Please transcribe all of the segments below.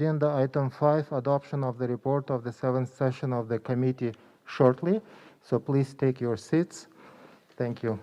Agenda item 5, adoption of the report of the 7th session of the committee shortly. So please take your seats. Thank you.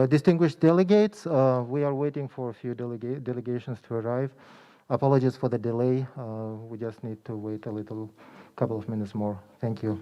Distinguished delegates, we are waiting for a few delegations to arrive. Apologies for the delay. We just need to wait a little, couple of minutes more. Thank you.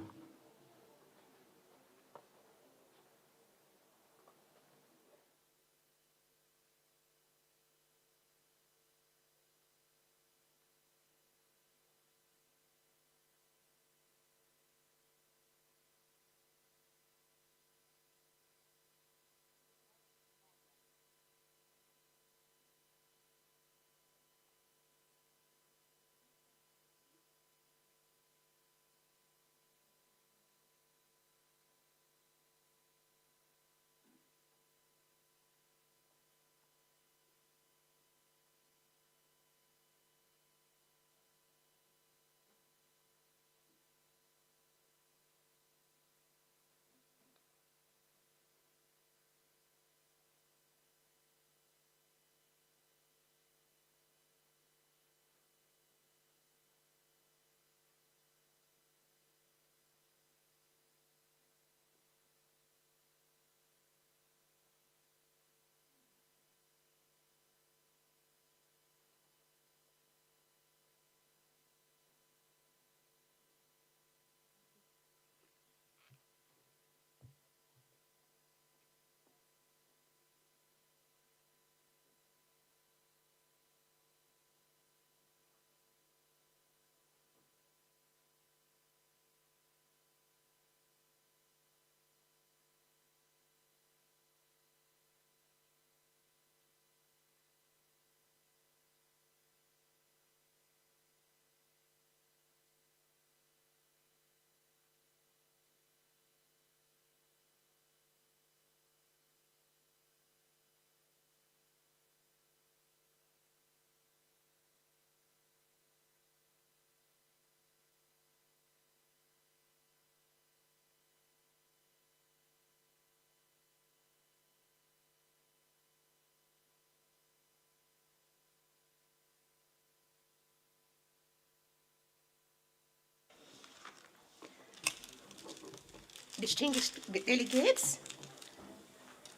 distinguished delegates,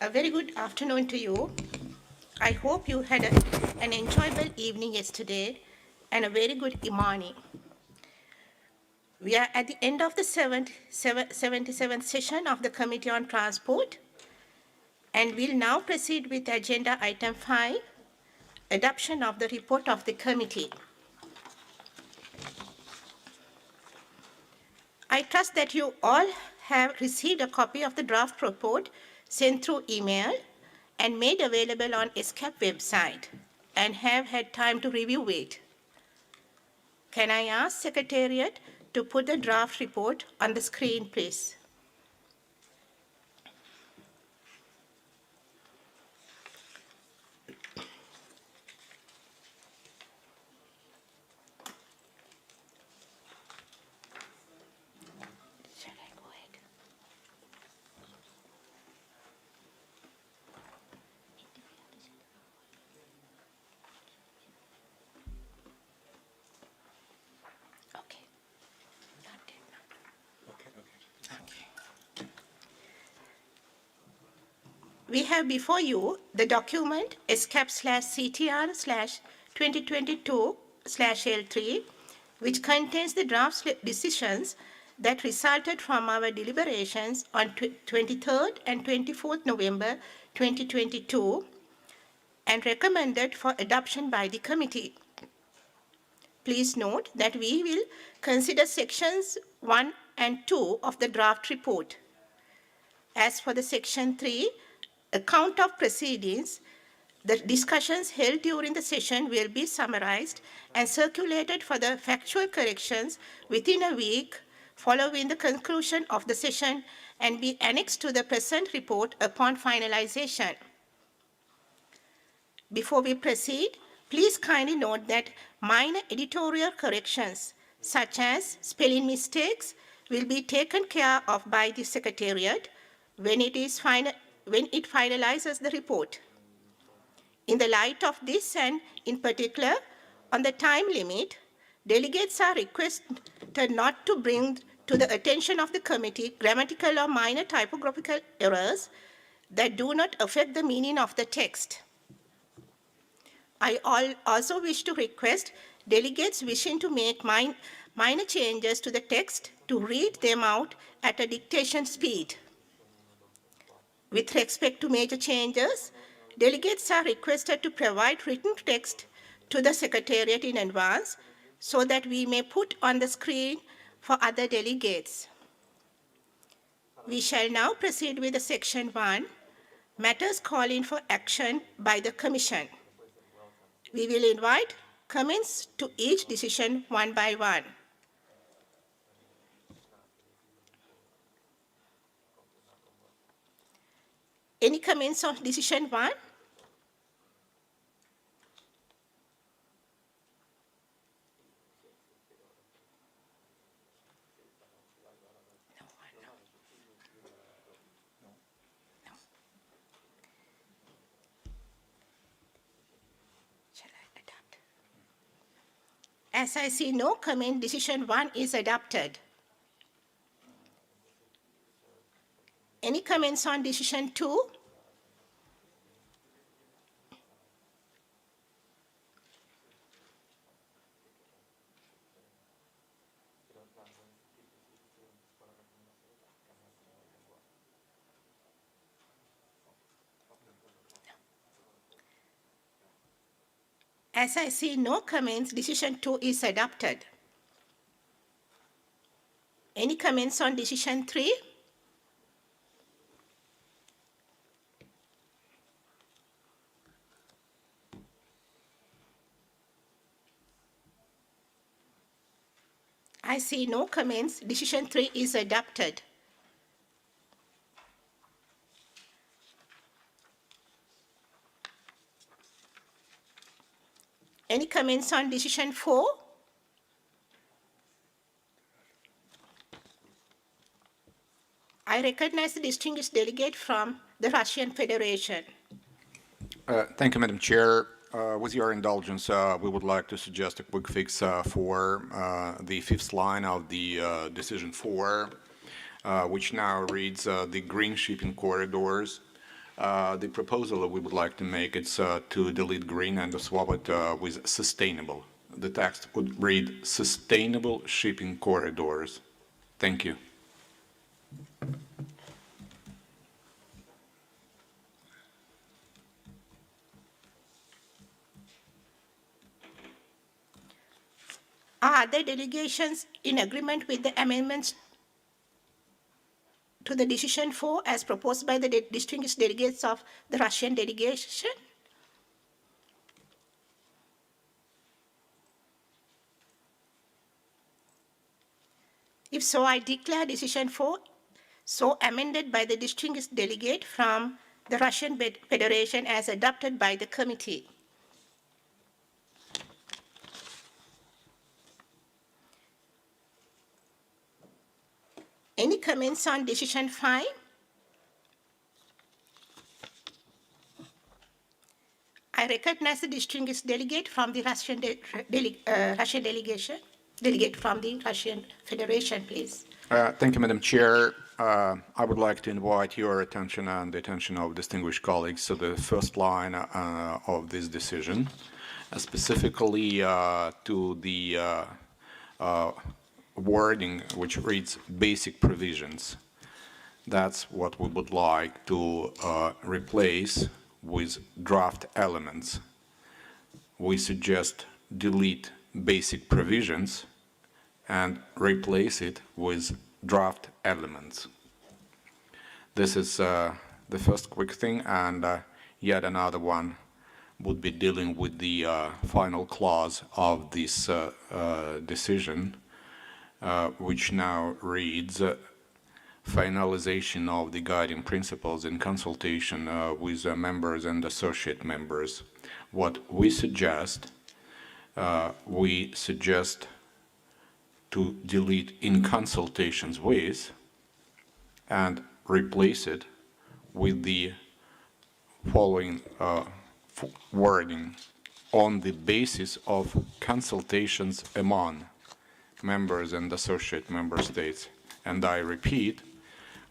a very good afternoon to you. I hope you had an enjoyable evening yesterday and a very good Imani. We are at the end of the 77th session of the Committee on Transport, and we'll now proceed with agenda item 5, adoption of the report of the committee. I trust that you all have received a copy of the draft report sent through email and made available on ESCAP website and have had time to review it. Can I ask Secretariat to put the draft report on the screen, please? Shall I go ahead? Okay. Not yet, not. Okay. We have before you the document ESCAP/CTR/2022/L3, which contains the draft decisions that resulted from our deliberations on 23rd and 24th November 2022 and recommended for adoption by the committee. Please note that we will consider sections 1 and 2 of the draft report. As for the section 3, account of proceedings, the discussions held during the session will be summarized and circulated for the factual corrections within a week following the conclusion of the session and be annexed to the present report upon finalization. Before we proceed, please kindly note that minor editorial corrections, such as spelling mistakes, will be taken care of by the Secretariat when it finalizes the report. In the light of this, and in particular on the time limit, delegates are requested not to bring to the attention of the committee grammatical or minor typographical errors that do not affect the meaning of the text. I also wish to request delegates wishing to make minor changes to the text to read them out at a dictation speed. With respect to major changes, delegates are requested to provide written text to the Secretariat in advance so that we may put on the screen for other delegates. We shall now proceed with the section 1, matters calling for action by the Commission. We will invite comments to each decision one by one. Any comments on decision 1? As I see no comment, decision 1 is adopted. Any comments on decision 2? As I see no comments, decision 2 is adopted. Any comments on decision 3? I see no comments. Decision 3 is adopted. Any comments on decision 4? I recognize the distinguished delegate from the Russian Federation. Thank you, Madam Chair. With your indulgence, we would like to suggest a quick fix for the fifth line of the decision 4. which now reads the green shipping corridors. The proposal that we would like to make is to delete green and swap it with sustainable. The text would read sustainable shipping corridors. Thank you. Are other delegations in agreement with the amendments to the decision 4 as proposed by the distinguished delegates of the Russian delegation? If so, I declare decision 4 so amended by the distinguished delegate from the Russian Federation as adopted by the committee. Any comments on decision 5? I recognize the distinguished delegate from the Russian delegation. Delegate from the Russian Federation, please. Thank you, Madam Chair. I would like to invite your attention and the attention of distinguished colleagues to the first line of this decision, specifically to the wording which reads basic provisions. That's what we would like to replace with draft elements. We suggest delete basic provisions and replace it with draft elements. This is the first quick thing, and yet another one would be dealing with the final clause of this decision, which now reads finalization of the guiding principles in consultation with members and associate members. What we suggest to delete in consultations with and replace it with the following wording: on the basis of consultations among members and associate member states. And I repeat,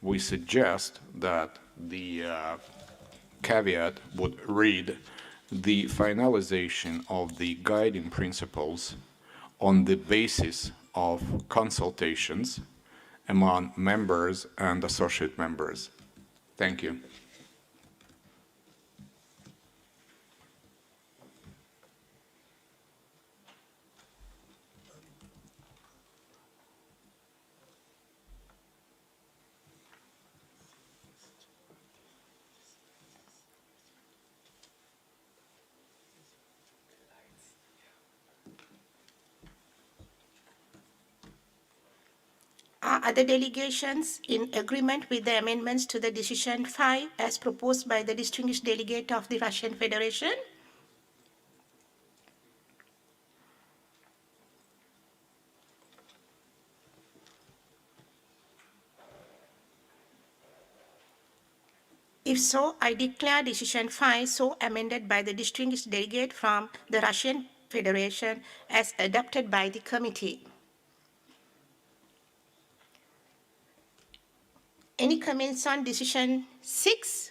we suggest that the caveat would read the finalization of the guiding principles on the basis of consultations among members and associate members. Thank you. Are other delegations in agreement with the amendments to the decision 5 as proposed by the distinguished delegate of the Russian Federation? If so, I declare decision 5 so amended by the distinguished delegate from the Russian Federation as adopted by the committee. Any comments on decision 6?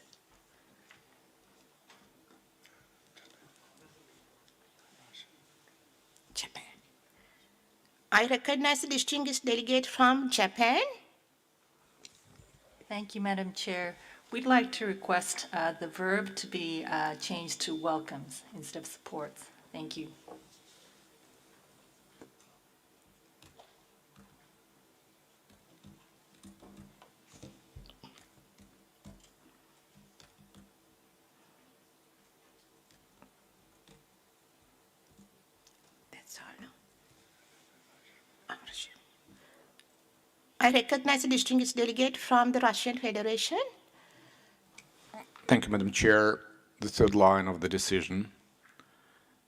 Japan. I recognize the distinguished delegate from Japan. Thank you, Madam Chair. We'd like to request the verb to be changed to welcomes instead of supports. Thank you. That's all. I recognize the distinguished delegate from the Russian Federation. Thank you, Madam Chair. The third line of the decision,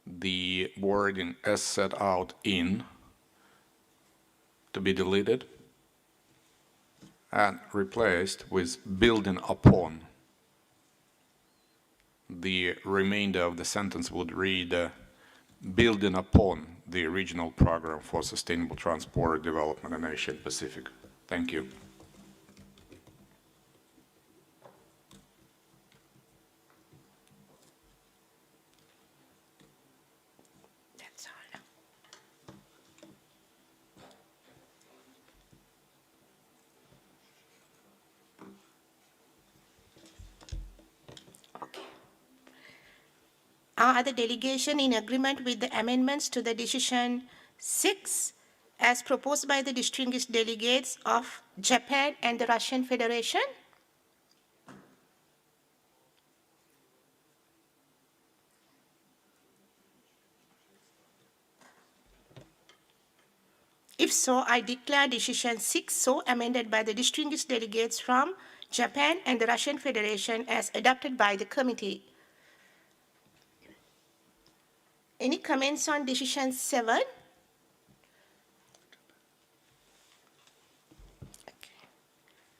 the wording as set out in, to be deleted and replaced with building upon. The remainder of the sentence would read, building upon the regional program for sustainable transport development in Asia Pacific. Thank you. Are the delegation in agreement with the amendments to the decision 6 as proposed by the distinguished delegates of Japan and the Russian Federation? If so, I declare decision 6 so amended by the distinguished delegates from Japan and the Russian Federation as adopted by the committee. Any comments on decision 7?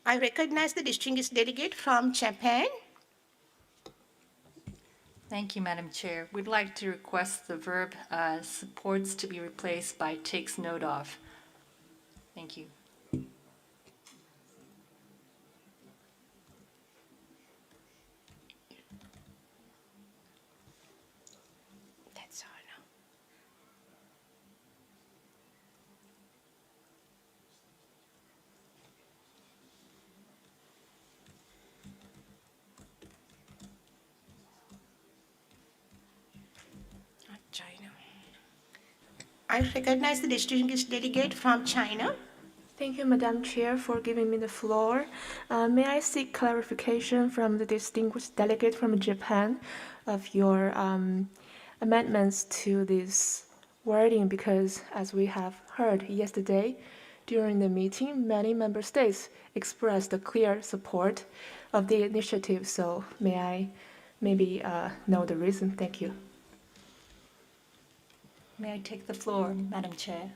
I recognize the distinguished delegate from Japan. Thank you, Madam Chair. We'd like to request the verb supports to be replaced by takes note of. Thank you. That's all now. China. I recognize the distinguished delegate from China. Thank you, Madam Chair, for giving me the floor. May I seek clarification from the distinguished delegate from Japan of your amendments to this wording? Because as we have heard yesterday during the meeting, many member states expressed a clear support of the initiative. So may I maybe know the reason? Thank you. May I take the floor, Madam Chair?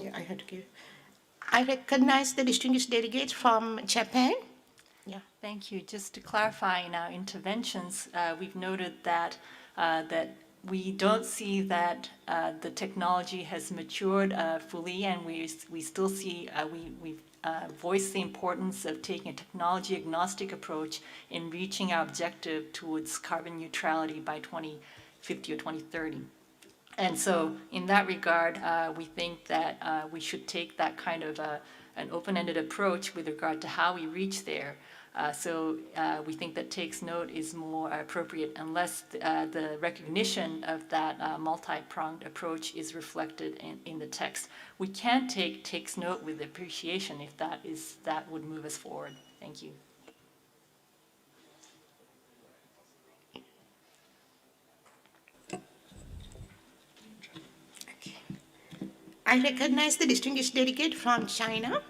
Yeah, I had to give. I recognize the distinguished delegate from Japan. Yeah. Thank you. Just to clarify, in our interventions, we've noted that we don't see that the technology has matured fully, and we still see we've voiced the importance of taking a technology agnostic approach in reaching our objective towards carbon neutrality by 2050 or 2030. And so in that regard, we think that we should take that kind of an open-ended approach with regard to how we reach there. So we think that takes note is more appropriate unless the recognition of that multi-pronged approach is reflected in the text. We can take takes note with appreciation if that would move us forward. Thank you. I recognize the distinguished delegate from China.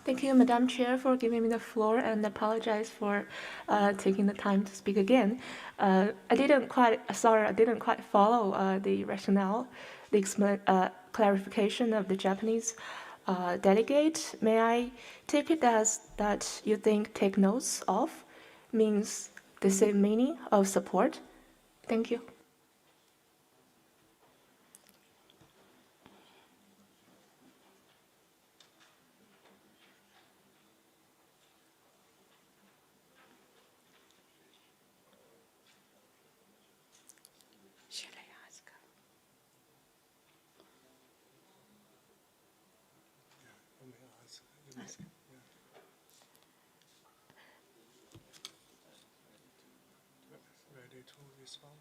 Thank you, Madam Chair, for giving me the floor, and apologize for taking the time to speak again. I didn't quite follow the rationale, the clarification of the Japanese delegate. May I take it as that you think take notes of means the same meaning of support? Thank you. Should I ask? Ask.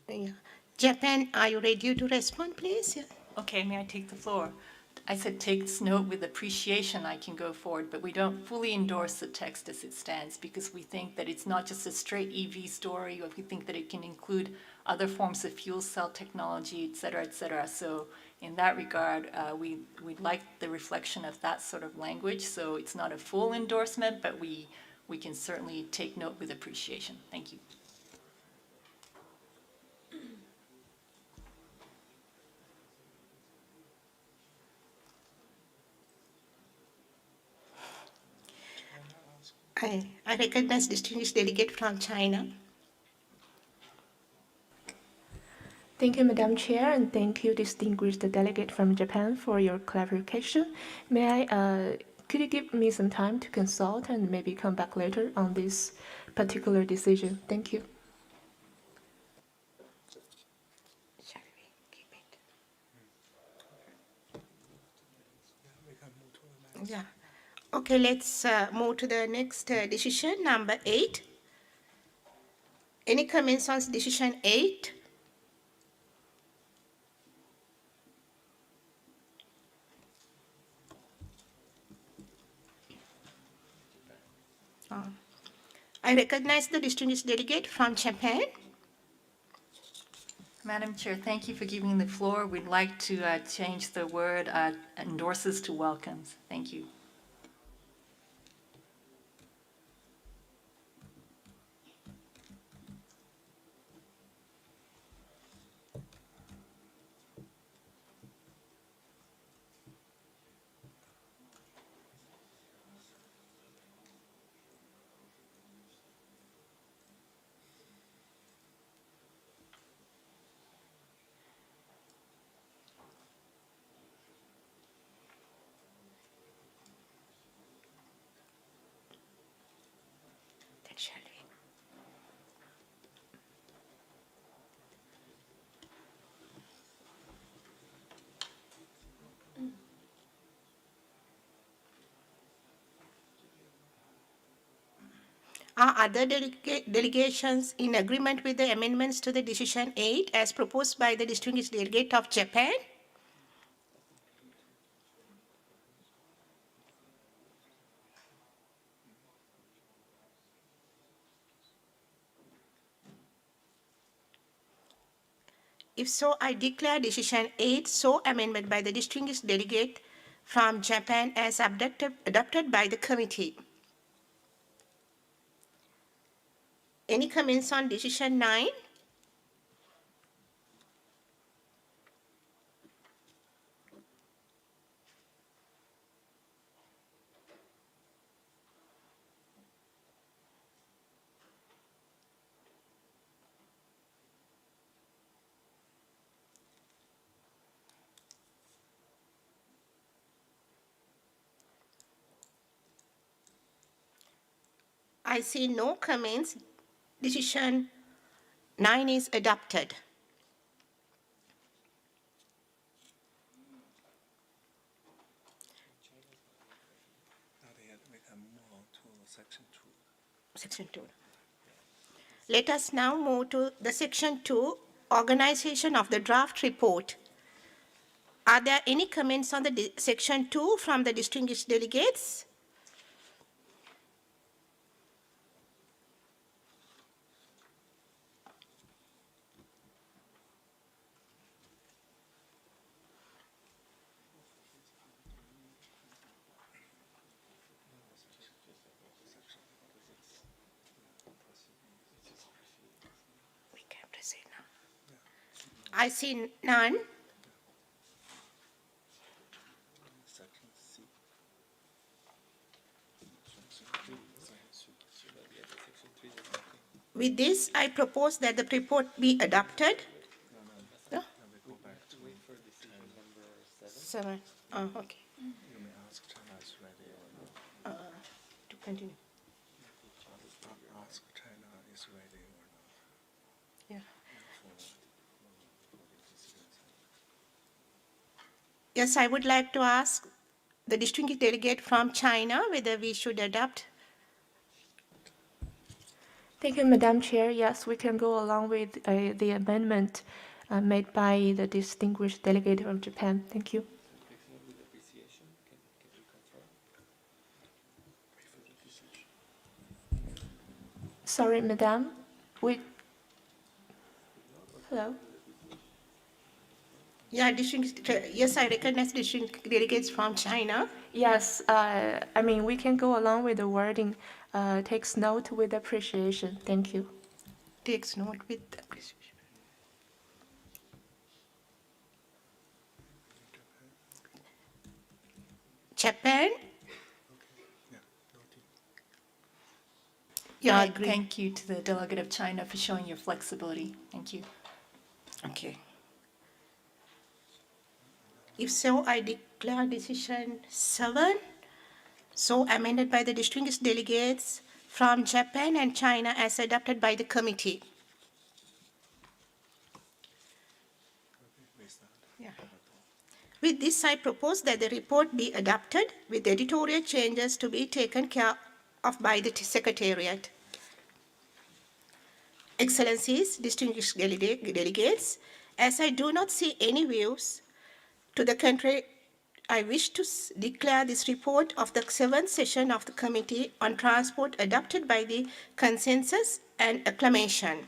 Yeah. Japan, are you ready to respond, please? Yeah. Okay, may I take the floor? I said takes note with appreciation, I can go forward, but we don't fully endorse the text as it stands because we think that it's not just a straight EV story, or we think that it can include other forms of fuel cell technology, et cetera, et cetera. So in that regard, we'd like the reflection of that sort of language. So it's not a full endorsement, but we can certainly take note with appreciation. Thank you. I recognize distinguished delegate from China. Thank you, Madam Chair, and thank you, distinguished delegate from Japan, for your clarification. May I, could you give me some time to consult and maybe come back later on this particular decision? Thank you. Okay, let's move to the next decision, number 8. Any comments on decision 8? I recognize the distinguished delegate from Japan. Madam Chair, thank you for giving the floor. We'd like to change the word endorses to welcomes. Thank you. That shall be. Are other delegations in agreement with the amendments to the decision 8 as proposed by the distinguished delegate of Japan? If so, I declare decision 8 so amended by the distinguished delegate from Japan as adopted by the committee. Any comments on decision 9? I see no comments. Decision 9 is adopted. Section 2. Let us now move to the section 2, organization of the draft report. Are there any comments on the section 2 from the distinguished delegates? We can proceed now. I see none. With this, I propose that the report be adopted. No? 7. Oh, okay. To continue. Ask China is ready or not. Yeah. Yes, I would like to ask the distinguished delegate from China whether we should adopt. Thank you, Madam Chair. Yes, we can go along with the amendment made by the distinguished delegate from Japan. Thank you. Sorry, Madam. Hello? Yeah, yes, I recognize distinguished delegates from China. Yes, I mean, we can go along with the wording. Takes note with appreciation. Thank you. Takes note with appreciation. Japan? Yeah, I agree. Thank you to the delegate of China for showing your flexibility. Thank you. Okay. If so, I declare decision 7, so amended by the distinguished delegates from Japan and China as adopted by the committee. Yeah. With this, I propose that the report be adopted with editorial changes to be taken care of by the Secretariat. Excellencies, distinguished delegates, as I do not see any views to the contrary, I wish to declare this report of the 7th session of the Committee on Transport adopted by the consensus and acclamation.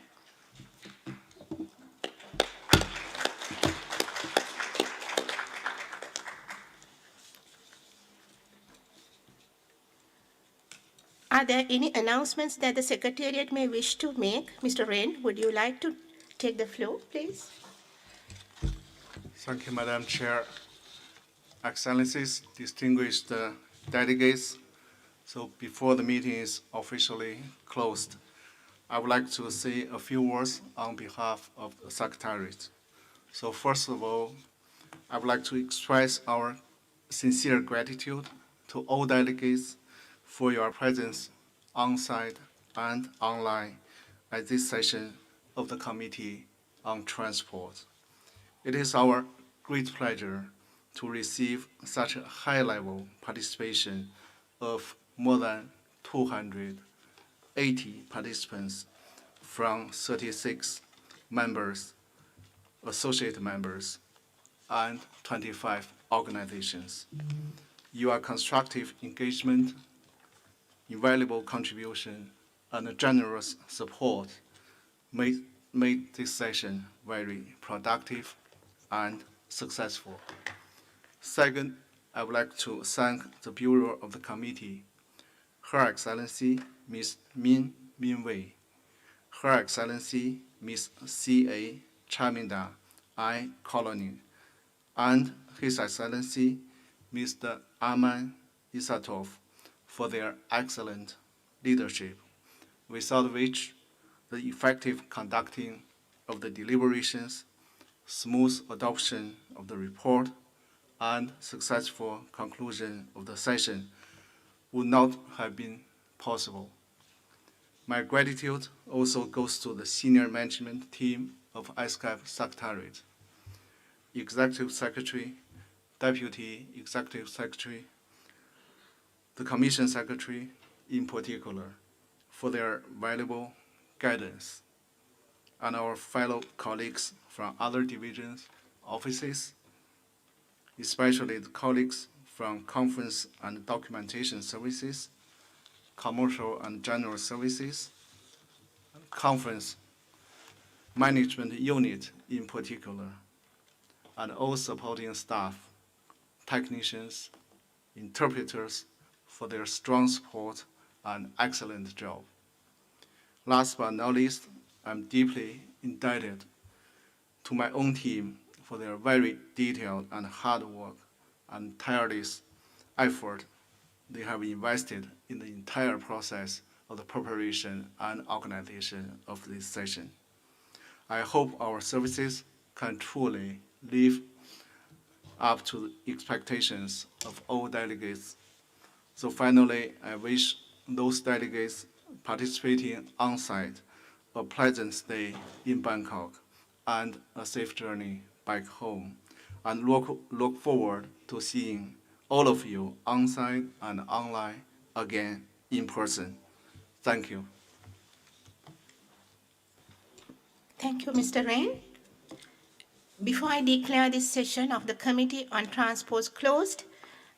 Are there any announcements that the Secretariat may wish to make? Mr. Rain, would you like to take the floor, please? Thank you, Madam Chair. Excellencies, distinguished delegates, so before the meeting is officially closed, I would like to say a few words on behalf of the Secretariat. So first of all, I would like to express our sincere gratitude to all delegates for your presence on-site and online at this session of the Committee on Transport. It is our great pleasure to receive such a high-level participation of more than 280 participants from 36 members, associate members, and 25 organizations. Your constructive engagement, invaluable contribution, and generous support made this session very productive and successful. Second, I would like to thank the Bureau of the Committee, Her Excellency Ms. Min Wei, Her Excellency Ms. C.A. Chaminda I. Colony, and His Excellency Mr. Aman Isatov for their excellent leadership, without which the effective conducting of the deliberations, smooth adoption of the report, and successful conclusion of the session would not have been possible. My gratitude also goes to the senior management team of ESCAP Secretariat, Executive Secretary, Deputy Executive Secretary, the Commission Secretary in particular, for their valuable guidance, and our fellow colleagues from other divisions, offices, especially the colleagues from Conference and Documentation Services, Commercial and General Services, Conference Management Unit in particular, and all supporting staff, technicians, interpreters for their strong support and excellent job. Last but not least, I'm deeply indebted to my own team for their very detailed and hard work and tireless effort they have invested in the entire process of the preparation and organization of this session. I hope our services can truly live up to the expectations of all delegates. So finally, I wish those delegates participating on-site a pleasant stay in Bangkok and a safe journey back home, and look forward to seeing all of you on-site and online again in person. Thank you. Thank you, Mr. Rain. Before I declare this session of the Committee on Transport closed,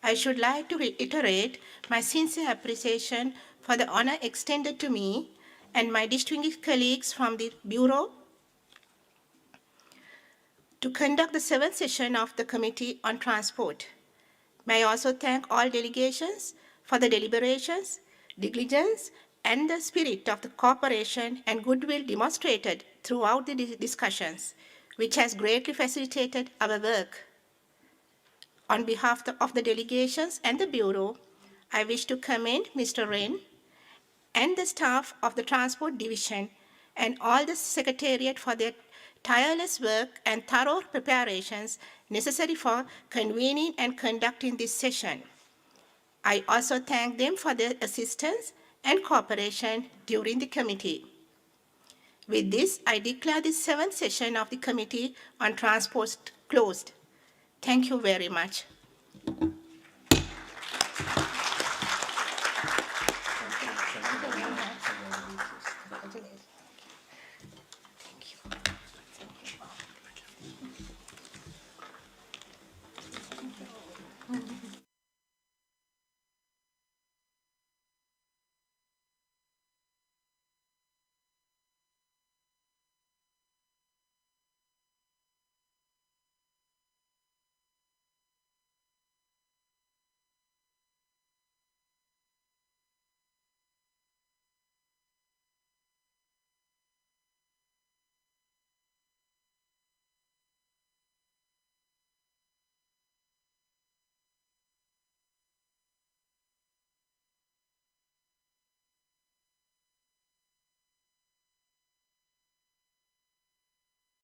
I should like to reiterate my sincere appreciation for the honor extended to me and my distinguished colleagues from the Bureau to conduct the 7th session of the Committee on Transport. May I also thank all delegations for the deliberations, diligence, and the spirit of the cooperation and goodwill demonstrated throughout the discussions, which has greatly facilitated our work. On behalf of the delegations and the Bureau, I wish to commend Mr. Rain and the staff of the Transport Division and all the Secretariat for their tireless work and thorough preparations necessary for convening and conducting this session. I also thank them for their assistance and cooperation during the committee. With this, I declare the 7th session of the Committee on Transport closed. Thank you very much.